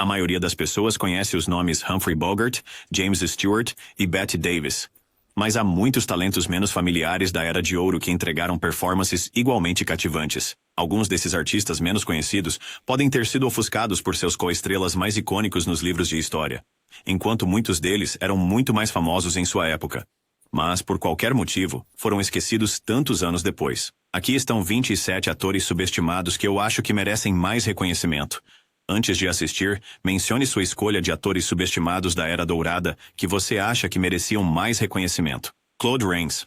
A maioria das pessoas conhece os nomes Humphrey Bogart, James Stewart e Bette Davis. Mas há muitos talentos menos familiares da Era de Ouro que entregaram performances igualmente cativantes. Alguns desses artistas menos conhecidos podem ter sido ofuscados por seus co-estrelas mais icônicos nos livros de história, enquanto muitos deles eram muito mais famosos em sua época. Mas, por qualquer motivo, foram esquecidos tantos anos depois. Aqui estão 27 atores subestimados que eu acho que merecem mais reconhecimento. Antes de assistir, mencione sua escolha de atores subestimados da Era Dourada que você acha que mereciam mais reconhecimento. Claude Rains.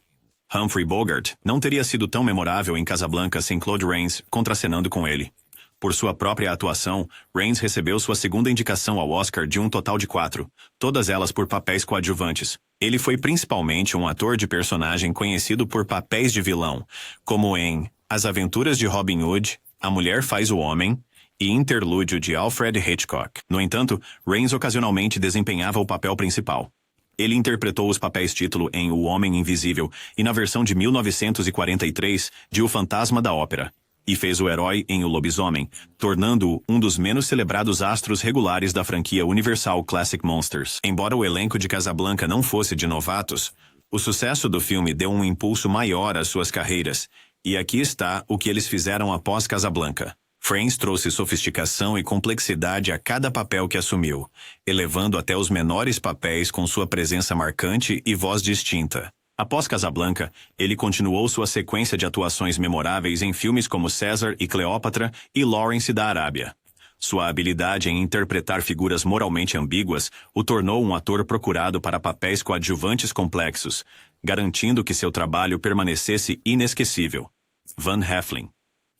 Humphrey Bogart não teria sido tão memorável em Casablanca sem Claude Rains contracenando com ele. Por sua própria atuação, Rains recebeu sua segunda indicação ao Oscar de um total de 4, todas elas por papéis coadjuvantes. Ele foi principalmente um ator de personagem conhecido por papéis de vilão, como em As Aventuras de Robin Hood, A Mulher Faz o Homem e Interlúdio de Alfred Hitchcock. No entanto, Rains ocasionalmente desempenhava o papel principal. Ele interpretou os papéis título em O Homem Invisível e na versão de 1943 de O Fantasma da Ópera, e fez o herói em O Lobisomem, tornando-o um dos menos celebrados astros regulares da franquia Universal Classic Monsters. Embora o elenco de Casablanca não fosse de novatos, o sucesso do filme deu um impulso maior às suas carreiras, e aqui está o que eles fizeram após Casablanca. Rains trouxe sofisticação e complexidade a cada papel que assumiu, elevando até os menores papéis com sua presença marcante e voz distinta. Após Casablanca, ele continuou sua sequência de atuações memoráveis em filmes como César e Cleópatra e Lawrence da Arábia. Sua habilidade em interpretar figuras moralmente ambíguas o tornou um ator procurado para papéis coadjuvantes complexos, garantindo que seu trabalho permanecesse inesquecível. Van Heflin.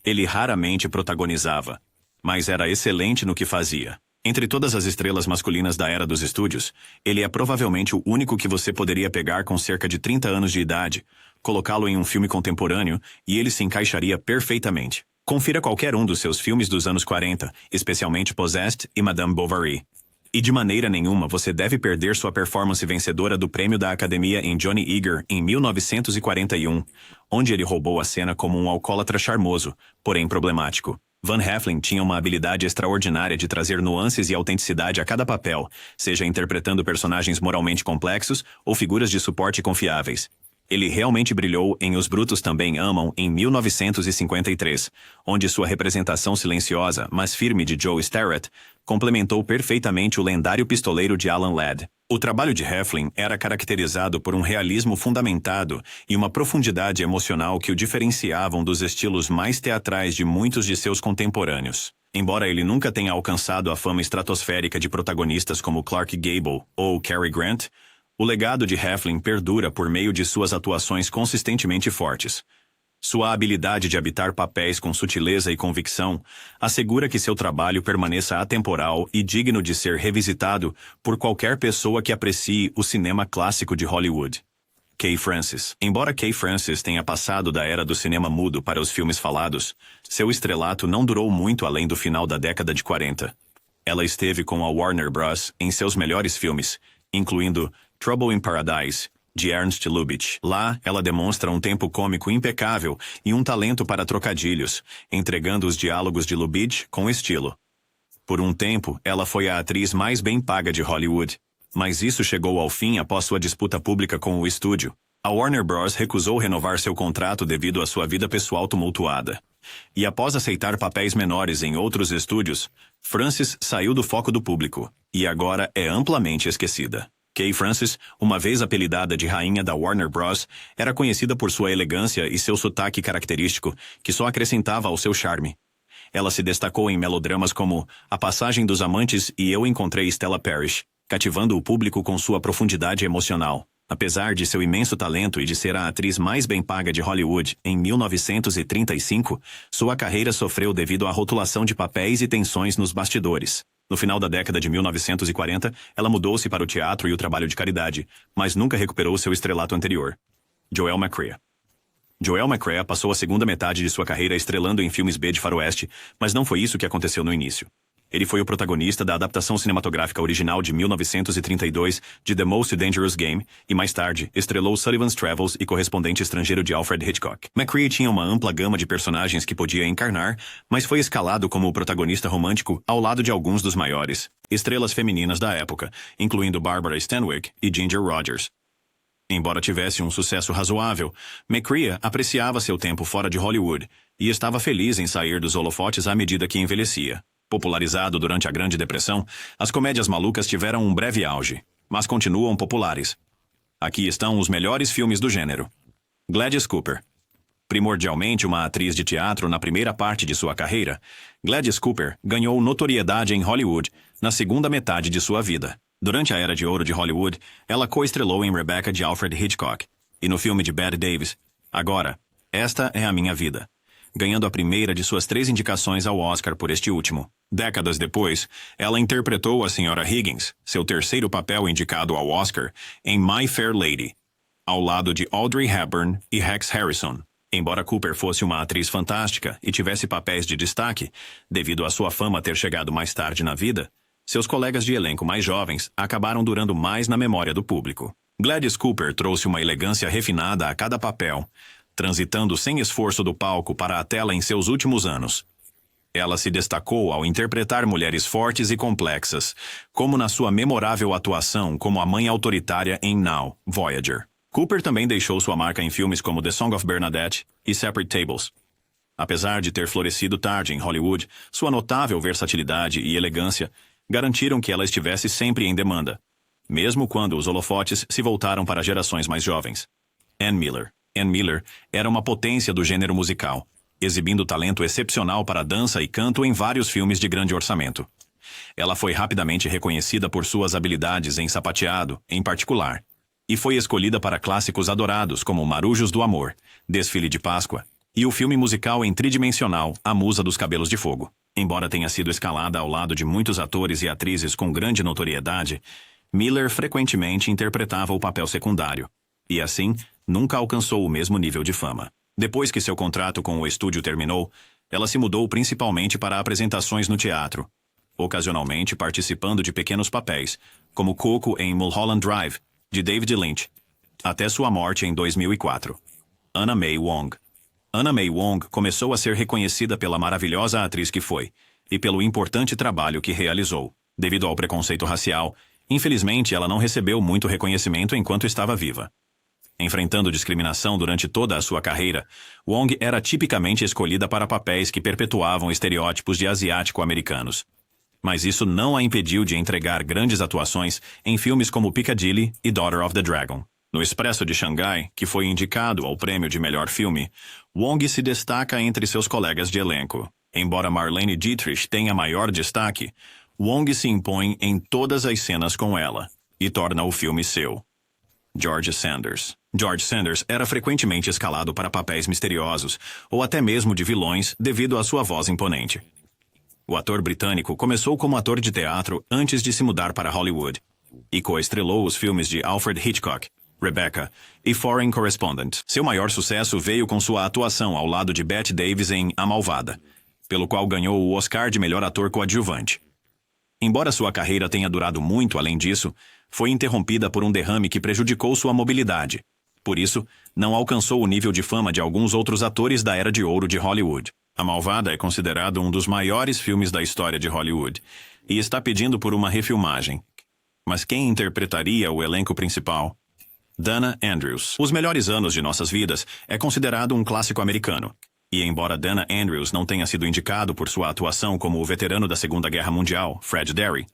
Ele raramente protagonizava, mas era excelente no que fazia. Entre todas as estrelas masculinas da era dos estúdios, ele é provavelmente o único que você poderia pegar com cerca de 30 anos de idade, colocá-lo em um filme contemporâneo e ele se encaixaria perfeitamente. Confira qualquer um dos seus filmes dos anos 40, especialmente Possessed e Madame Bovary. E de maneira nenhuma você deve perder sua performance vencedora do prêmio da Academia em Johnny Eager em 1941, onde ele roubou a cena como um alcoólatra charmoso, porém problemático. Van Heflin tinha uma habilidade extraordinária de trazer nuances e autenticidade a cada papel, seja interpretando personagens moralmente complexos ou figuras de suporte confiáveis. Ele realmente brilhou em Os Brutos Também Amam em 1953, onde sua representação silenciosa, mas firme de Joe Starrett complementou perfeitamente o lendário pistoleiro de Alan Ladd. O trabalho de Heflin era caracterizado por um realismo fundamentado e uma profundidade emocional que o diferenciavam dos estilos mais teatrais de muitos de seus contemporâneos. Embora ele nunca tenha alcançado a fama estratosférica de protagonistas como Clark Gable ou Cary Grant, o legado de Heflin perdura por meio de suas atuações consistentemente fortes. Sua habilidade de habitar papéis com sutileza e convicção assegura que seu trabalho permaneça atemporal e digno de ser revisitado por qualquer pessoa que aprecie o cinema clássico de Hollywood. Kay Francis. Embora Kay Francis tenha passado da era do cinema mudo para os filmes falados, seu estrelato não durou muito além do final da década de 40. Ela esteve com a Warner Bros. Em seus melhores filmes, incluindo Trouble in Paradise, de Ernst Lubitsch. Lá, ela demonstra um tempo cômico impecável e um talento para trocadilhos, entregando os diálogos de Lubitsch com estilo. Por um tempo, ela foi a atriz mais bem paga de Hollywood, mas isso chegou ao fim após sua disputa pública com o estúdio. A Warner Bros. Recusou renovar seu contrato devido à sua vida pessoal tumultuada. E após aceitar papéis menores em outros estúdios, Francis saiu do foco do público, e agora é amplamente esquecida. Kay Francis, uma vez apelidada de rainha da Warner Bros., era conhecida por sua elegância e seu sotaque característico, que só acrescentava ao seu charme. Ela se destacou em melodramas como A Passagem dos Amantes e Eu Encontrei Stella Parrish, cativando o público com sua profundidade emocional. Apesar de seu imenso talento e de ser a atriz mais bem paga de Hollywood em 1935, sua carreira sofreu devido à rotulação de papéis e tensões nos bastidores. No final da década de 1940, ela mudou-se para o teatro e o trabalho de caridade, mas nunca recuperou seu estrelato anterior. Joel McCrea. Joel McCrea passou a segunda metade de sua carreira estrelando em filmes B de faroeste, mas não foi isso que aconteceu no início. Ele foi o protagonista da adaptação cinematográfica original de 1932 de The Most Dangerous Game e, mais tarde, estrelou Sullivan's Travels e Correspondente Estrangeiro de Alfred Hitchcock. McCrea tinha uma ampla gama de personagens que podia encarnar, mas foi escalado como o protagonista romântico ao lado de alguns dos maiores estrelas femininas da época, incluindo Barbara Stanwyck e Ginger Rogers. Embora tivesse um sucesso razoável, McCrea apreciava seu tempo fora de Hollywood e estava feliz em sair dos holofotes à medida que envelhecia. Popularizado durante a Grande Depressão, as comédias malucas tiveram um breve auge, mas continuam populares. Aqui estão os melhores filmes do gênero. Gladys Cooper. Primordialmente uma atriz de teatro na primeira parte de sua carreira, Gladys Cooper ganhou notoriedade em Hollywood na segunda metade de sua vida. Durante a Era de Ouro de Hollywood, ela coestrelou em Rebecca de Alfred Hitchcock e no filme de Bette Davis, Agora, Esta é a Minha Vida, ganhando a primeira de suas 3 indicações ao Oscar por este último. Décadas depois, ela interpretou a Sra. Higgins, seu terceiro papel indicado ao Oscar, em My Fair Lady, ao lado de Audrey Hepburn e Rex Harrison. Embora Cooper fosse uma atriz fantástica e tivesse papéis de destaque, devido à sua fama ter chegado mais tarde na vida, seus colegas de elenco mais jovens acabaram durando mais na memória do público. Gladys Cooper trouxe uma elegância refinada a cada papel, transitando sem esforço do palco para a tela em seus últimos anos. Ela se destacou ao interpretar mulheres fortes e complexas, como na sua memorável atuação como a mãe autoritária em Now, Voyager. Cooper também deixou sua marca em filmes como The Song of Bernadette e Separate Tables. Apesar de ter florescido tarde em Hollywood, sua notável versatilidade e elegância garantiram que ela estivesse sempre em demanda, mesmo quando os holofotes se voltaram para gerações mais jovens. Ann Miller. Ann Miller era uma potência do gênero musical, exibindo talento excepcional para dança e canto em vários filmes de grande orçamento. Ela foi rapidamente reconhecida por suas habilidades em sapateado, em particular, e foi escolhida para clássicos adorados como Marujos do Amor, Desfile de Páscoa, e o filme musical em tridimensional A Musa dos Cabelos de Fogo. Embora tenha sido escalada ao lado de muitos atores e atrizes com grande notoriedade, Miller frequentemente interpretava o papel secundário, e assim, nunca alcançou o mesmo nível de fama. Depois que seu contrato com o estúdio terminou, ela se mudou principalmente para apresentações no teatro, ocasionalmente participando de pequenos papéis, como Coco em Mulholland Drive, de David Lynch, até sua morte em 2004. Anna May Wong. Anna May Wong começou a ser reconhecida pela maravilhosa atriz que foi, e pelo importante trabalho que realizou. Devido ao preconceito racial, infelizmente ela não recebeu muito reconhecimento enquanto estava viva. Enfrentando discriminação durante toda a sua carreira, Wong era tipicamente escolhida para papéis que perpetuavam estereótipos de asiático-americanos. Mas isso não a impediu de entregar grandes atuações em filmes como Piccadilly e Daughter of the Dragon. No Expresso de Xangai, que foi indicado ao prêmio de melhor filme, Wong se destaca entre seus colegas de elenco. Embora Marlene Dietrich tenha maior destaque, Wong se impõe em todas as cenas com ela e torna o filme seu. George Sanders. George Sanders era frequentemente escalado para papéis misteriosos ou até mesmo de vilões devido à sua voz imponente. O ator britânico começou como ator de teatro antes de se mudar para Hollywood e coestrelou os filmes de Alfred Hitchcock, Rebecca e Foreign Correspondent. Seu maior sucesso veio com sua atuação ao lado de Bette Davis em A Malvada, pelo qual ganhou o Oscar de melhor ator coadjuvante. Embora sua carreira tenha durado muito além disso, foi interrompida por um derrame que prejudicou sua mobilidade. Por isso, não alcançou o nível de fama de alguns outros atores da Era de Ouro de Hollywood. A Malvada é considerado um dos maiores filmes da história de Hollywood e está pedindo por uma refilmagem. Mas quem interpretaria o elenco principal? Dana Andrews. Os Melhores Anos de Nossas Vidas é considerado um clássico americano. E embora Dana Andrews não tenha sido indicado por sua atuação como o veterano da Segunda Guerra Mundial, Fred Derry,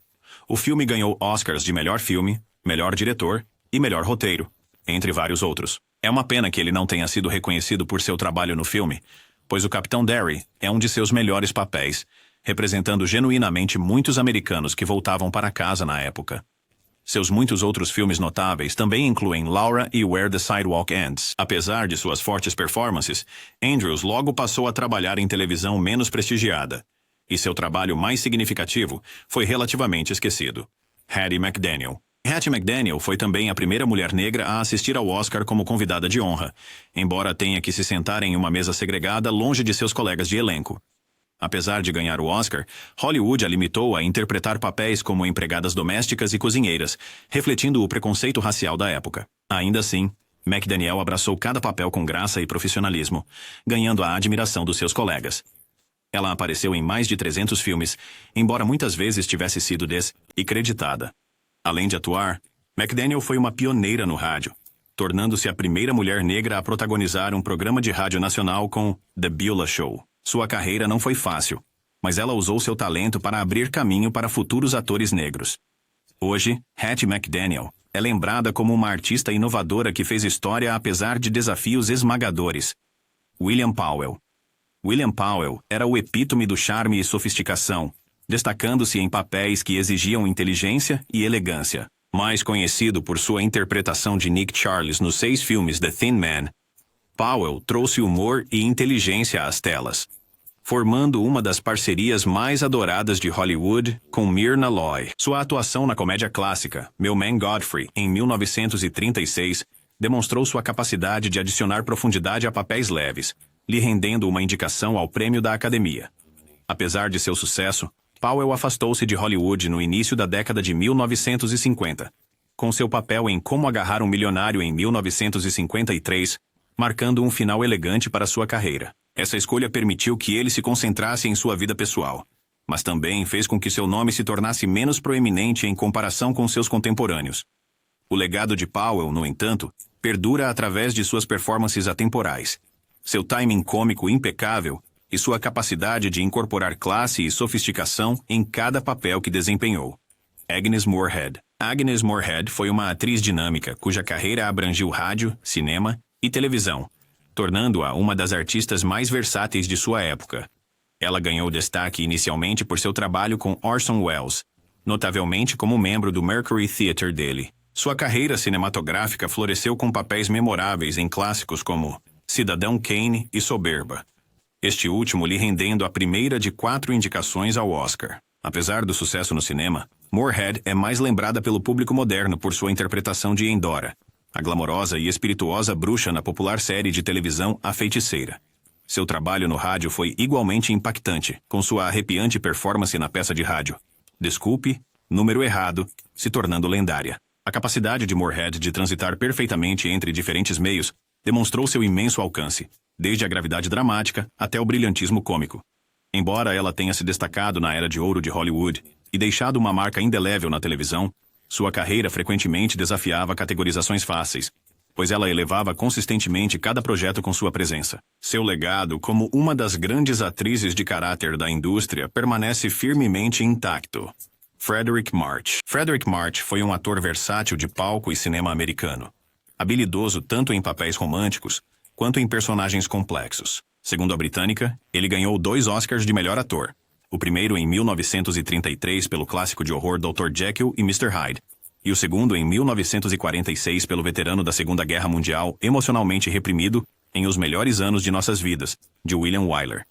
o filme ganhou Oscars de melhor filme, melhor diretor e melhor roteiro, entre vários outros. É uma pena que ele não tenha sido reconhecido por seu trabalho no filme, pois o Capitão Derry é um de seus melhores papéis, representando genuinamente muitos americanos que voltavam para casa na época. Seus muitos outros filmes notáveis também incluem Laura e Where the Sidewalk Ends. Apesar de suas fortes performances, Andrews logo passou a trabalhar em televisão menos prestigiada, e seu trabalho mais significativo foi relativamente esquecido. Hattie McDaniel. Hattie McDaniel foi também a primeira mulher negra a assistir ao Oscar como convidada de honra, embora tenha que se sentar em uma mesa segregada longe de seus colegas de elenco. Apesar de ganhar o Oscar, Hollywood a limitou a interpretar papéis como empregadas domésticas e cozinheiras, refletindo o preconceito racial da época. Ainda assim, McDaniel abraçou cada papel com graça e profissionalismo, ganhando a admiração dos seus colegas. Ela apareceu em mais de 300 filmes, embora muitas vezes tivesse sido desacreditada. Além de atuar, McDaniel foi uma pioneira no rádio, tornando-se a primeira mulher negra a protagonizar um programa de rádio nacional com The Beulah Show. Sua carreira não foi fácil, mas ela usou seu talento para abrir caminho para futuros atores negros. Hoje, Hattie McDaniel é lembrada como uma artista inovadora que fez história apesar de desafios esmagadores. William Powell. William Powell era o epítome do charme e sofisticação, destacando-se em papéis que exigiam inteligência e elegância. Mais conhecido por sua interpretação de Nick Charles nos 6 filmes The Thin Man, Powell trouxe humor e inteligência às telas, formando uma das parcerias mais adoradas de Hollywood com Myrna Loy. Sua atuação na comédia clássica Meu Man Godfrey, em 1936, demonstrou sua capacidade de adicionar profundidade a papéis leves, lhe rendendo uma indicação ao Prêmio da Academia. Apesar de seu sucesso, Powell afastou-se de Hollywood no início da década de 1950, com seu papel em Como Agarrar um Milionário em 1953, marcando um final elegante para sua carreira. Essa escolha permitiu que ele se concentrasse em sua vida pessoal, mas também fez com que seu nome se tornasse menos proeminente em comparação com seus contemporâneos. O legado de Powell, no entanto, perdura através de suas performances atemporais, seu timing cômico impecável e sua capacidade de incorporar classe e sofisticação em cada papel que desempenhou. Agnes Moorehead. Agnes Moorehead foi uma atriz dinâmica cuja carreira abrangiu rádio, cinema e televisão, tornando-a uma das artistas mais versáteis de sua época. Ela ganhou destaque inicialmente por seu trabalho com Orson Welles, notavelmente como membro do Mercury Theatre dele. Sua carreira cinematográfica floresceu com papéis memoráveis em clássicos como Cidadão Kane e Soberba, este último lhe rendendo a primeira de 4 indicações ao Oscar. Apesar do sucesso no cinema, Moorehead é mais lembrada pelo público moderno por sua interpretação de Endora, a glamourosa e espirituosa bruxa na popular série de televisão A Feiticeira. Seu trabalho no rádio foi igualmente impactante, com sua arrepiante performance na peça de rádio Desculpe, Número Errado, se tornando lendária. A capacidade de Moorehead de transitar perfeitamente entre diferentes meios demonstrou seu imenso alcance, desde a gravidade dramática até o brilhantismo cômico. Embora ela tenha se destacado na era de ouro de Hollywood e deixado uma marca indelével na televisão, sua carreira frequentemente desafiava categorizações fáceis, pois ela elevava consistentemente cada projeto com sua presença. Seu legado como uma das grandes atrizes de caráter da indústria permanece firmemente intacto. Fredric March. Fredric March foi um ator versátil de palco e cinema americano, habilidoso tanto em papéis românticos quanto em personagens complexos. Segundo a britânica, ele ganhou 2 Oscars de melhor ator. O primeiro em 1933 pelo clássico de horror Dr. Jekyll e Mr. Hyde, e o segundo em 1946 pelo veterano da Segunda Guerra Mundial emocionalmente reprimido em Os Melhores Anos de Nossas Vidas, de William Wyler.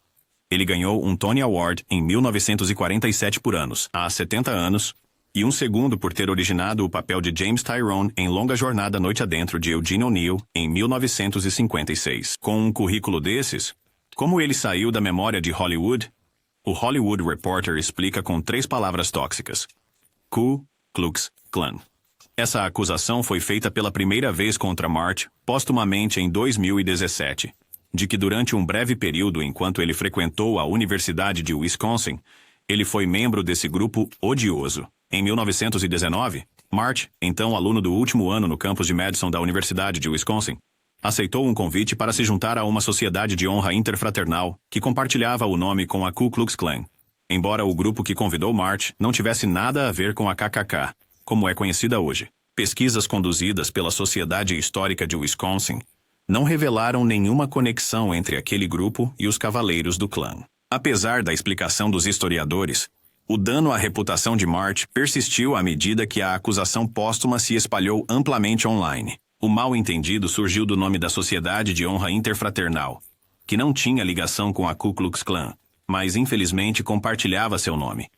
Ele ganhou um Tony Award em 1947 por Anos, há 70 anos, e um segundo por ter originado o papel de James Tyrone em Longa Jornada Noite Adentro de Eugene O'Neill, em 1956. Com um currículo desses, como ele saiu da memória de Hollywood? O Hollywood Reporter explica com 3 palavras tóxicas: Ku Klux Klan. Essa acusação foi feita pela primeira vez contra March, póstumamente em 2017, de que durante um breve período enquanto ele frequentou a Universidade de Wisconsin, ele foi membro desse grupo odioso. Em 1919, March, então aluno do último ano no campus de Madison da Universidade de Wisconsin, aceitou um convite para se juntar a uma sociedade de honra interfraternal que compartilhava o nome com a Ku Klux Klan, embora o grupo que convidou March não tivesse nada a ver com a KKK, como é conhecida hoje. Pesquisas conduzidas pela Sociedade Histórica de Wisconsin não revelaram nenhuma conexão entre aquele grupo e os cavaleiros do clã. Apesar da explicação dos historiadores, o dano à reputação de March persistiu à medida que a acusação póstuma se espalhou amplamente online. O mal-entendido surgiu do nome da Sociedade de Honra Interfraternal, que não tinha ligação com a Ku Klux Klan, mas infelizmente compartilhava seu nome.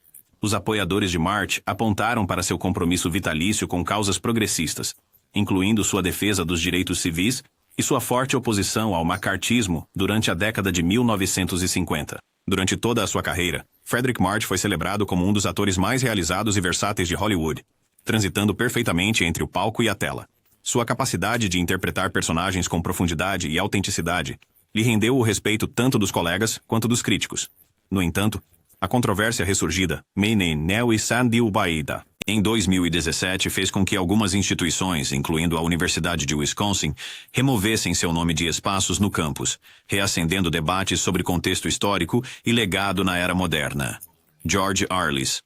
Os apoiadores de March apontaram para seu compromisso vitalício com causas progressistas, incluindo sua defesa dos direitos civis e sua forte oposição ao macartismo durante a década de 1950. Durante toda a sua carreira, Fredric March foi celebrado como um dos atores mais realizados e versáteis de Hollywood, transitando perfeitamente entre o palco e a tela. Sua capacidade de interpretar personagens com profundidade e autenticidade lhe rendeu o respeito tanto dos colegas quanto dos críticos. No entanto, a controvérsia ressurgida, Mene Nel e Sandil Baida, em 2017 fez com que algumas instituições, incluindo a Universidade de Wisconsin, removessem seu nome de espaços no campus, reacendendo debates sobre contexto histórico e legado na era moderna. George Arliss.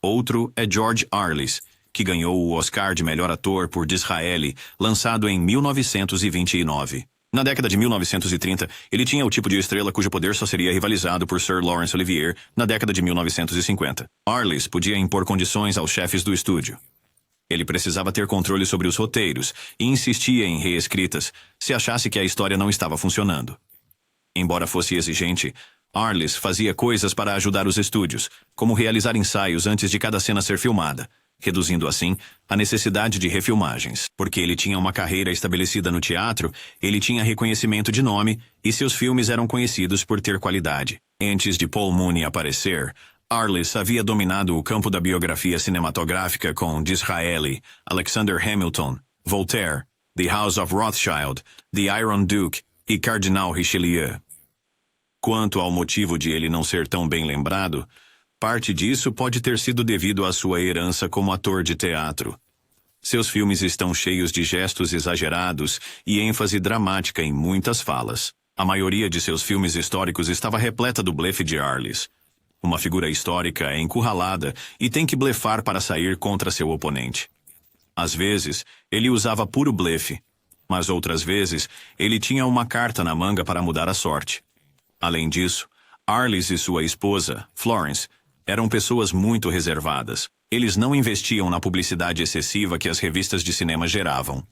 Outro é George Arliss, que ganhou o Oscar de melhor ator por Disraeli, lançado em 1929. Na década de 1930, ele tinha o tipo de estrela cujo poder só seria rivalizado por Sir Laurence Olivier na década de 1950. Arliss podia impor condições aos chefes do estúdio. Ele precisava ter controle sobre os roteiros e insistia em reescritas se achasse que a história não estava funcionando. Embora fosse exigente, Arliss fazia coisas para ajudar os estúdios, como realizar ensaios antes de cada cena ser filmada, reduzindo assim a necessidade de refilmagens. Porque ele tinha uma carreira estabelecida no teatro, ele tinha reconhecimento de nome e seus filmes eram conhecidos por ter qualidade. Antes de Paul Mooney aparecer, Arliss havia dominado o campo da biografia cinematográfica com Disraeli, Alexander Hamilton, Voltaire, The House of Rothschild, The Iron Duke e Cardinal Richelieu. Quanto ao motivo de ele não ser tão bem lembrado, parte disso pode ter sido devido à sua herança como ator de teatro. Seus filmes estão cheios de gestos exagerados e ênfase dramática em muitas falas. A maioria de seus filmes históricos estava repleta do blefe de Arliss. Uma figura histórica é encurralada e tem que blefar para sair contra seu oponente. Às vezes, ele usava puro blefe, mas outras vezes, ele tinha uma carta na manga para mudar a sorte. Além disso, Arliss e sua esposa, Florence, eram pessoas muito reservadas. Eles não investiam na publicidade excessiva que as revistas de cinema geravam.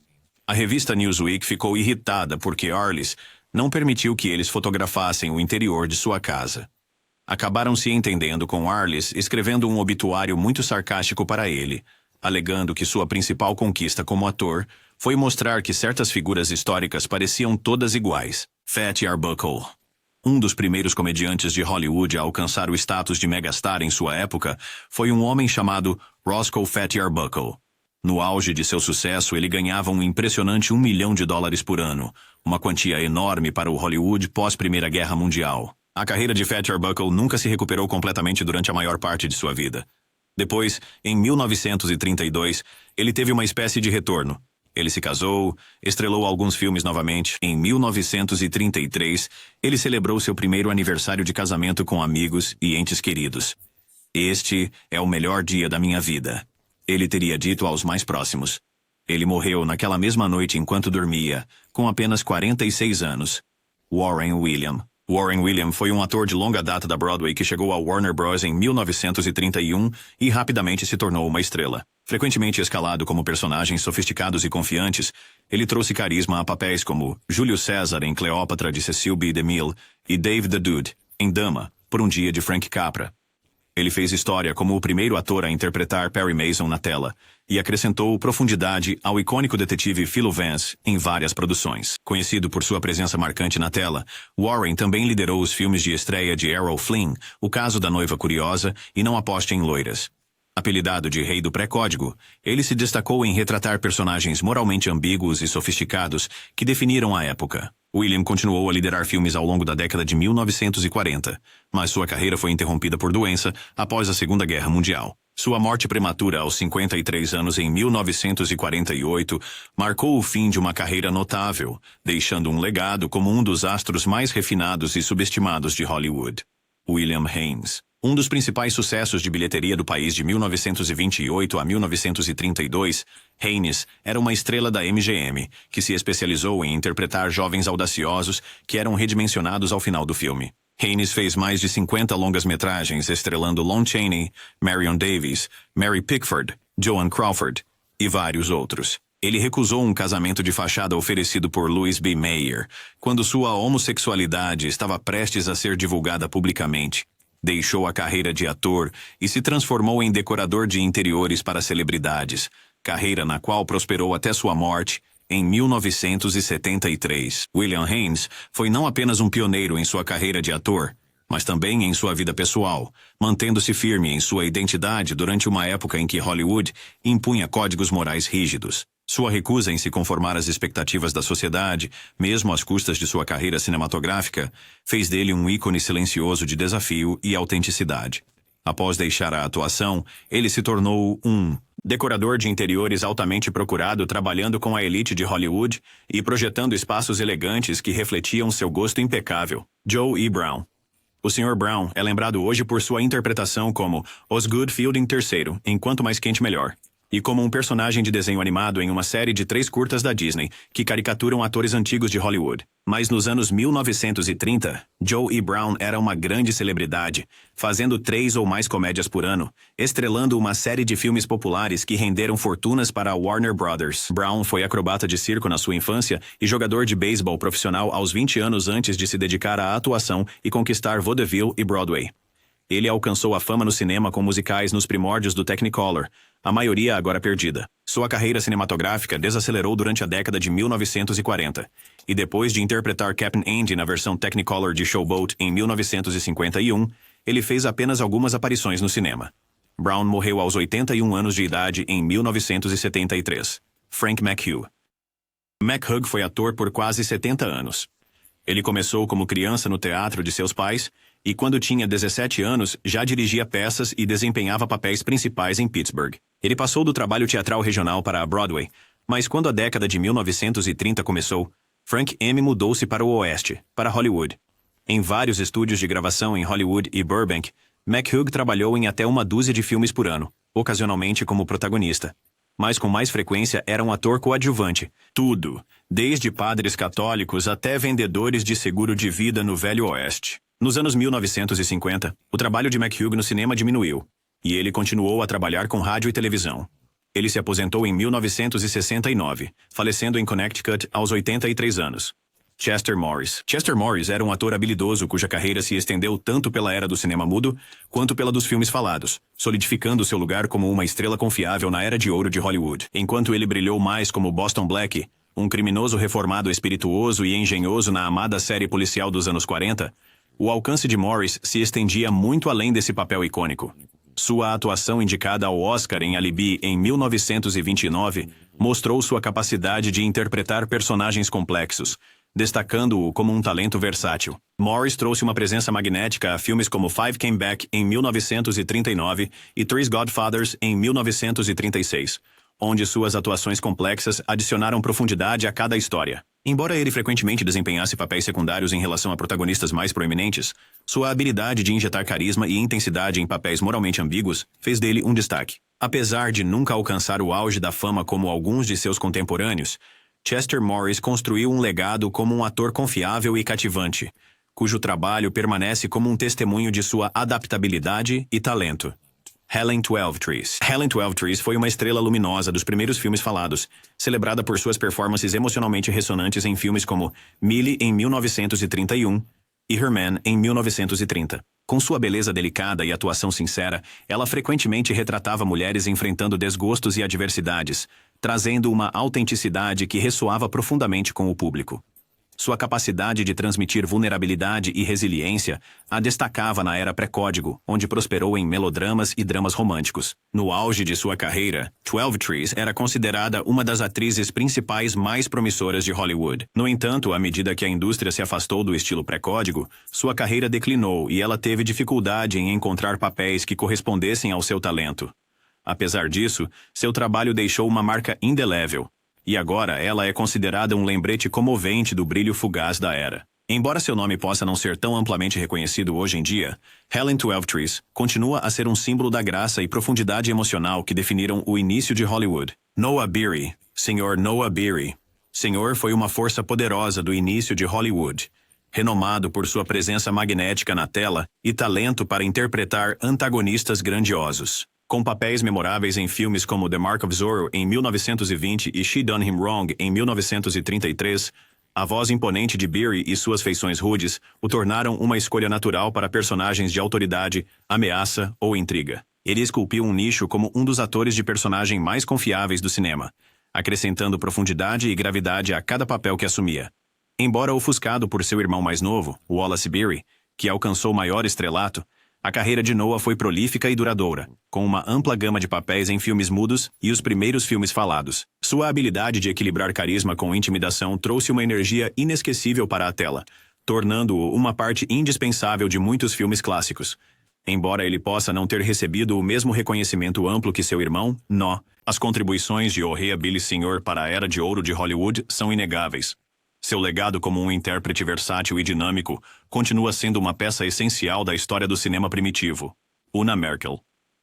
A revista Newsweek ficou irritada porque Arliss não permitiu que eles fotografassem o interior de sua casa. Acabaram se entendendo com Arliss escrevendo um obituário muito sarcástico para ele, alegando que sua principal conquista como ator foi mostrar que certas figuras históricas pareciam todas iguais. Fatty Arbuckle. Um dos primeiros comediantes de Hollywood a alcançar o status de megastar em sua época foi um homem chamado Roscoe Fatty Arbuckle. No auge de seu sucesso, ele ganhava um impressionante $1 milhão por ano, uma quantia enorme para o Hollywood pós-Primeira Guerra Mundial. A carreira de Fatty Arbuckle nunca se recuperou completamente durante a maior parte de sua vida. Depois, em 1932, ele teve uma espécie de retorno. Ele se casou, estrelou alguns filmes novamente. Em 1933, ele celebrou seu primeiro aniversário de casamento com amigos e entes queridos. Este é o melhor dia da minha vida, ele teria dito aos mais próximos. Ele morreu naquela mesma noite enquanto dormia, com apenas 46 anos. Warren William. Warren William foi um ator de longa data da Broadway que chegou ao Warner Bros. Em 1931 e rapidamente se tornou uma estrela. Frequentemente escalado como personagens sofisticados e confiantes, ele trouxe carisma a papéis como Júlio César em Cleópatra de Cecil B. DeMille e Dave the Dude em Dama, por um Dia de Frank Capra. Ele fez história como o primeiro ator a interpretar Perry Mason na tela e acrescentou profundidade ao icônico detetive Philo Vance em várias produções. Conhecido por sua presença marcante na tela, Warren também liderou os filmes de estreia de Errol Flynn, O Caso da Noiva Curiosa e Não Aposte em Loiras. Apelidado de Rei do Pré-Código, ele se destacou em retratar personagens moralmente ambíguos e sofisticados que definiram a época. William continuou a liderar filmes ao longo da década de 1940, mas sua carreira foi interrompida por doença após a Segunda Guerra Mundial. Sua morte prematura aos 53 anos em 1948 marcou o fim de uma carreira notável, deixando um legado como um dos astros mais refinados e subestimados de Hollywood. William Haynes. Um dos principais sucessos de bilheteria do país de 1928 a 1932, Haynes era uma estrela da MGM, que se especializou em interpretar jovens audaciosos que eram redimensionados ao final do filme. Haynes fez mais de 50 longas-metragens estrelando Lon Chaney, Marion Davies, Mary Pickford, Joan Crawford e vários outros. Ele recusou um casamento de fachada oferecido por Louis B. Mayer, quando sua homossexualidade estava prestes a ser divulgada publicamente. Deixou a carreira de ator e se transformou em decorador de interiores para celebridades, carreira na qual prosperou até sua morte, em 1973. William Haynes foi não apenas um pioneiro em sua carreira de ator, mas também em sua vida pessoal, mantendo-se firme em sua identidade durante uma época em que Hollywood impunha códigos morais rígidos. Sua recusa em se conformar às expectativas da sociedade, mesmo às custas de sua carreira cinematográfica, fez dele um ícone silencioso de desafio e autenticidade. Após deixar a atuação, ele se tornou um decorador de interiores altamente procurado, trabalhando com a elite de Hollywood e projetando espaços elegantes que refletiam seu gosto impecável. Joe E. Brown. O Sr. Brown é lembrado hoje por sua interpretação como Osgood Fielding III, em Quanto Mais Quente Melhor, e como um personagem de desenho animado em uma série de 3 curtas da Disney, que caricaturam atores antigos de Hollywood. Mas nos anos 1930, Joe E. Brown era uma grande celebridade, fazendo 3 ou mais comédias por ano, estrelando uma série de filmes populares que renderam fortunas para a Warner Brothers. Brown foi acrobata de circo na sua infância e jogador de beisebol profissional aos 20 anos antes de se dedicar à atuação e conquistar vaudeville e Broadway. Ele alcançou a fama no cinema com musicais nos primórdios do Technicolor, a maioria agora perdida. Sua carreira cinematográfica desacelerou durante a década de 1940, e depois de interpretar Captain Andy na versão Technicolor de Showboat em 1951, ele fez apenas algumas aparições no cinema. Brown morreu aos 81 anos de idade em 1973. Frank McHugh. McHugh foi ator por quase 70 anos. Ele começou como criança no teatro de seus pais e, quando tinha 17 anos, já dirigia peças e desempenhava papéis principais em Pittsburgh. Ele passou do trabalho teatral regional para a Broadway, mas quando a década de 1930 começou, Frank M. mudou-se para o oeste, para Hollywood. Em vários estúdios de gravação em Hollywood e Burbank, McHugh trabalhou em até uma dúzia de filmes por ano, ocasionalmente como protagonista. Mas com mais frequência era um ator coadjuvante. Tudo, desde padres católicos até vendedores de seguro de vida no Velho Oeste. Nos anos 1950, o trabalho de McHugh no cinema diminuiu, e ele continuou a trabalhar com rádio e televisão. Ele se aposentou em 1969, falecendo em Connecticut aos 83 anos. Chester Morris. Chester Morris era um ator habilidoso cuja carreira se estendeu tanto pela era do cinema mudo quanto pela dos filmes falados, solidificando seu lugar como uma estrela confiável na era de ouro de Hollywood. Enquanto ele brilhou mais como Boston Black, um criminoso reformado espirituoso e engenhoso na amada série policial dos anos 40, o alcance de Morris se estendia muito além desse papel icônico. Sua atuação indicada ao Oscar em Alibi em 1929 mostrou sua capacidade de interpretar personagens complexos, destacando-o como um talento versátil. Morris trouxe uma presença magnética a filmes como Five Came Back em 1939 e Three's Godfathers em 1936, onde suas atuações complexas adicionaram profundidade a cada história. Embora ele frequentemente desempenhasse papéis secundários em relação a protagonistas mais proeminentes, sua habilidade de injetar carisma e intensidade em papéis moralmente ambíguos fez dele um destaque. Apesar de nunca alcançar o auge da fama como alguns de seus contemporâneos, Chester Morris construiu um legado como um ator confiável e cativante, cujo trabalho permanece como um testemunho de sua adaptabilidade e talento. Helen Twelvetrees. Helen Twelvetrees foi uma estrela luminosa dos primeiros filmes falados, celebrada por suas performances emocionalmente ressonantes em filmes como Millie em 1931 e Herman em 1930. Com sua beleza delicada e atuação sincera, ela frequentemente retratava mulheres enfrentando desgostos e adversidades, trazendo uma autenticidade que ressoava profundamente com o público. Sua capacidade de transmitir vulnerabilidade e resiliência a destacava na era pré-código, onde prosperou em melodramas e dramas românticos. No auge de sua carreira, Twelvetrees era considerada uma das atrizes principais mais promissoras de Hollywood. No entanto, à medida que a indústria se afastou do estilo pré-código, sua carreira declinou e ela teve dificuldade em encontrar papéis que correspondessem ao seu talento. Apesar disso, seu trabalho deixou uma marca indelével. E agora ela é considerada um lembrete comovente do brilho fugaz da era. Embora seu nome possa não ser tão amplamente reconhecido hoje em dia, Helen Twelvetrees continua a ser um símbolo da graça e profundidade emocional que definiram o início de Hollywood. Noah Beery. Sr. Noah Beery. Sr. foi uma força poderosa do início de Hollywood, renomado por sua presença magnética na tela e talento para interpretar antagonistas grandiosos. Com papéis memoráveis em filmes como The Mark of Zorro em 1920 e She Done Him Wrong em 1933, a voz imponente de Beery e suas feições rudes o tornaram uma escolha natural para personagens de autoridade, ameaça ou intriga. Ele esculpiu um nicho como um dos atores de personagem mais confiáveis do cinema, acrescentando profundidade e gravidade a cada papel que assumia. Embora ofuscado por seu irmão mais novo, Wallace Beery, que alcançou maior estrelato, a carreira de Noah foi prolífica e duradoura, com uma ampla gama de papéis em filmes mudos e os primeiros filmes falados. Sua habilidade de equilibrar carisma com intimidação trouxe uma energia inesquecível para a tela, tornando-o uma parte indispensável de muitos filmes clássicos. Embora ele possa não ter recebido o mesmo reconhecimento amplo que seu irmão, No, as contribuições de O'Hare Billy Sr. para a Era de Ouro de Hollywood são inegáveis. Seu legado como um intérprete versátil e dinâmico continua sendo uma peça essencial da história do cinema primitivo. Una Merkel.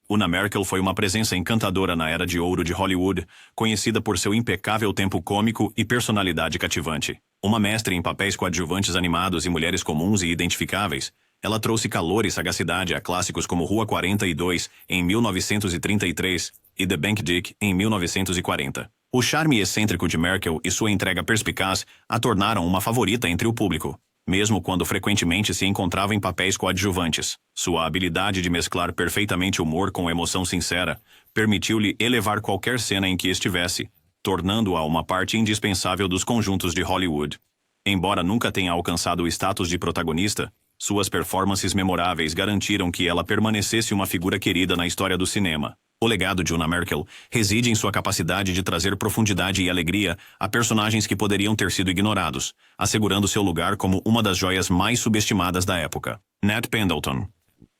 Una Merkel foi uma presença encantadora na Era de Ouro de Hollywood, conhecida por seu impecável tempo cômico e personalidade cativante. Uma mestre em papéis coadjuvantes animados e mulheres comuns e identificáveis, ela trouxe calor e sagacidade a clássicos como Rua 42, em 1933, e The Bank Dick, em 1940. O charme excêntrico de Merkel e sua entrega perspicaz a tornaram uma favorita entre o público, mesmo quando frequentemente se encontrava em papéis coadjuvantes. Sua habilidade de mesclar perfeitamente humor com emoção sincera permitiu-lhe elevar qualquer cena em que estivesse, tornando-a uma parte indispensável dos conjuntos de Hollywood. Embora nunca tenha alcançado o status de protagonista, suas performances memoráveis garantiram que ela permanecesse uma figura querida na história do cinema. O legado de Una Merkel reside em sua capacidade de trazer profundidade e alegria a personagens que poderiam ter sido ignorados, assegurando seu lugar como uma das joias mais subestimadas da época. Nat Pendleton.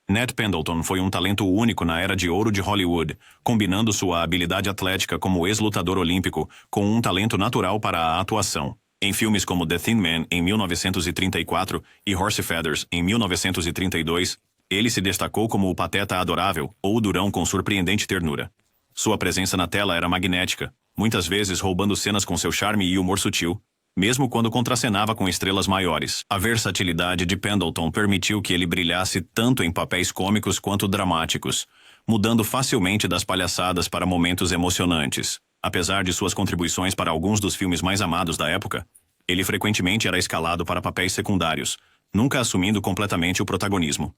Nat Pendleton foi um talento único na Era de Ouro de Hollywood, combinando sua habilidade atlética como ex-lutador olímpico com um talento natural para a atuação. Em filmes como The Thin Man, em 1934, e Horsey Feathers, em 1932, ele se destacou como o pateta adorável ou o durão com surpreendente ternura. Sua presença na tela era magnética, muitas vezes roubando cenas com seu charme e humor sutil, mesmo quando contracenava com estrelas maiores. A versatilidade de Pendleton permitiu que ele brilhasse tanto em papéis cômicos quanto dramáticos, mudando facilmente das palhaçadas para momentos emocionantes. Apesar de suas contribuições para alguns dos filmes mais amados da época, ele frequentemente era escalado para papéis secundários, nunca assumindo completamente o protagonismo.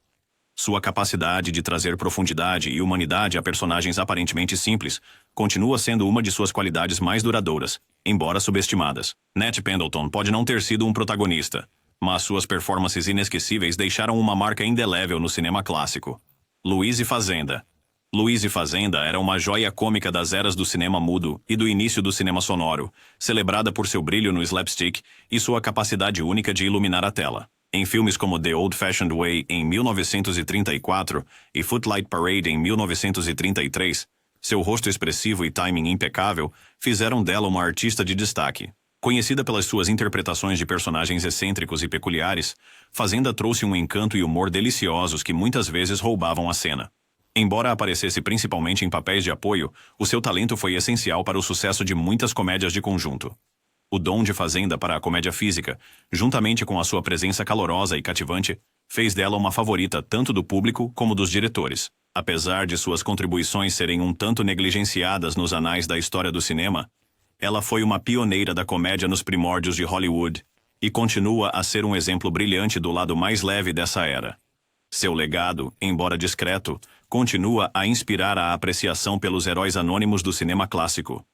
Sua capacidade de trazer profundidade e humanidade a personagens aparentemente simples continua sendo uma de suas qualidades mais duradouras, embora subestimadas. Nat Pendleton pode não ter sido um protagonista, mas suas performances inesquecíveis deixaram uma marca indelével no cinema clássico. Louise Fazenda. Louise Fazenda era uma joia cômica das eras do cinema mudo e do início do cinema sonoro, celebrada por seu brilho no slapstick e sua capacidade única de iluminar a tela. Em filmes como The Old-Fashioned Way, em 1934, e Footlight Parade, em 1933, seu rosto expressivo e timing impecável fizeram dela uma artista de destaque. Conhecida pelas suas interpretações de personagens excêntricos e peculiares, Fazenda trouxe um encanto e humor deliciosos que muitas vezes roubavam a cena. Embora aparecesse principalmente em papéis de apoio, o seu talento foi essencial para o sucesso de muitas comédias de conjunto. O dom de Fazenda para a comédia física, juntamente com a sua presença calorosa e cativante, fez dela uma favorita tanto do público como dos diretores. Apesar de suas contribuições serem um tanto negligenciadas nos anais da história do cinema, ela foi uma pioneira da comédia nos primórdios de Hollywood e continua a ser um exemplo brilhante do lado mais leve dessa era. Seu legado, embora discreto, continua a inspirar a apreciação pelos heróis anônimos do cinema clássico.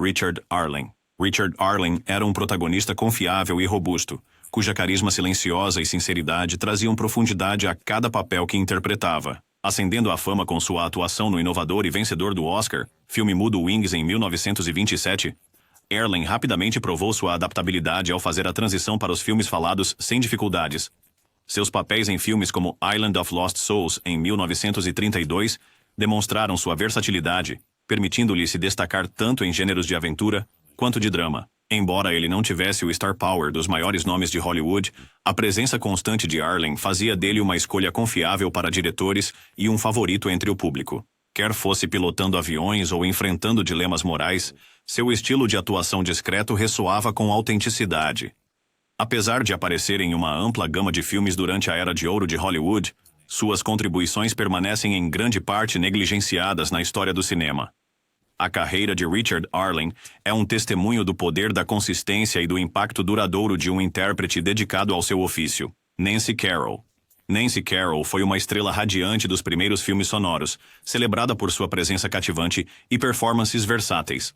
Richard Arlen. Richard Arlen era um protagonista confiável e robusto, cuja carisma silenciosa e sinceridade traziam profundidade a cada papel que interpretava. Ascendendo à fama com sua atuação no inovador e vencedor do Oscar, filme mudo Wings em 1927, Arlen rapidamente provou sua adaptabilidade ao fazer a transição para os filmes falados sem dificuldades. Seus papéis em filmes como Island of Lost Souls, em 1932, demonstraram sua versatilidade, permitindo-lhe se destacar tanto em gêneros de aventura quanto de drama. Embora ele não tivesse o star power dos maiores nomes de Hollywood, a presença constante de Arlen fazia dele uma escolha confiável para diretores e um favorito entre o público. Quer fosse pilotando aviões ou enfrentando dilemas morais, seu estilo de atuação discreto ressoava com autenticidade. Apesar de aparecer em uma ampla gama de filmes durante a Era de Ouro de Hollywood, suas contribuições permanecem em grande parte negligenciadas na história do cinema. A carreira de Richard Arlen é um testemunho do poder da consistência e do impacto duradouro de um intérprete dedicado ao seu ofício. Nancy Carroll. Nancy Carroll foi uma estrela radiante dos primeiros filmes sonoros, celebrada por sua presença cativante e performances versáteis.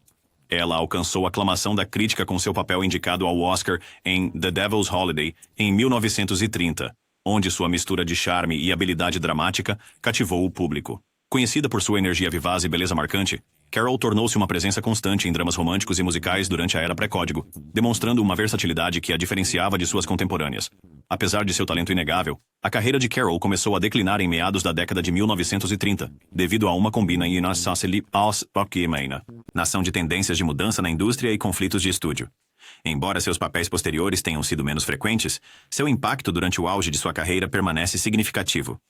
Ela alcançou aclamação da crítica com seu papel indicado ao Oscar em The Devil's Holiday, em 1930. onde sua mistura de charme e habilidade dramática cativou o público. Conhecida por sua energia vivaz e beleza marcante, Carol tornou-se uma presença constante em dramas românticos e musicais durante a era pré-código, demonstrando uma versatilidade que a diferenciava de suas contemporâneas. Apesar de seu talento inegável, a carreira de Carol começou a declinar em meados da década de 1930, devido a uma combina em nação de tendências de mudança na indústria e conflitos de estúdio. Embora seus papéis posteriores tenham sido menos frequentes, seu impacto durante o auge de sua carreira permanece significativo.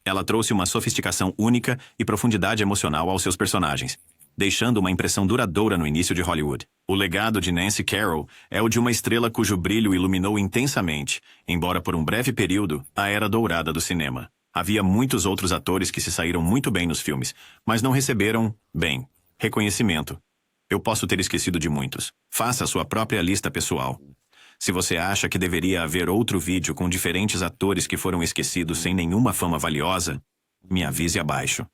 Ela trouxe uma sofisticação única e profundidade emocional aos seus personagens, deixando uma impressão duradoura no início de Hollywood. O legado de Nancy Carroll é o de uma estrela cujo brilho iluminou intensamente, embora por um breve período, a era dourada do cinema. Havia muitos outros atores que se saíram muito bem nos filmes, mas não receberam, reconhecimento. Eu posso ter esquecido de muitos. Faça a sua própria lista pessoal. Se você acha que deveria haver outro vídeo com diferentes atores que foram esquecidos sem nenhuma fama valiosa, me avise abaixo.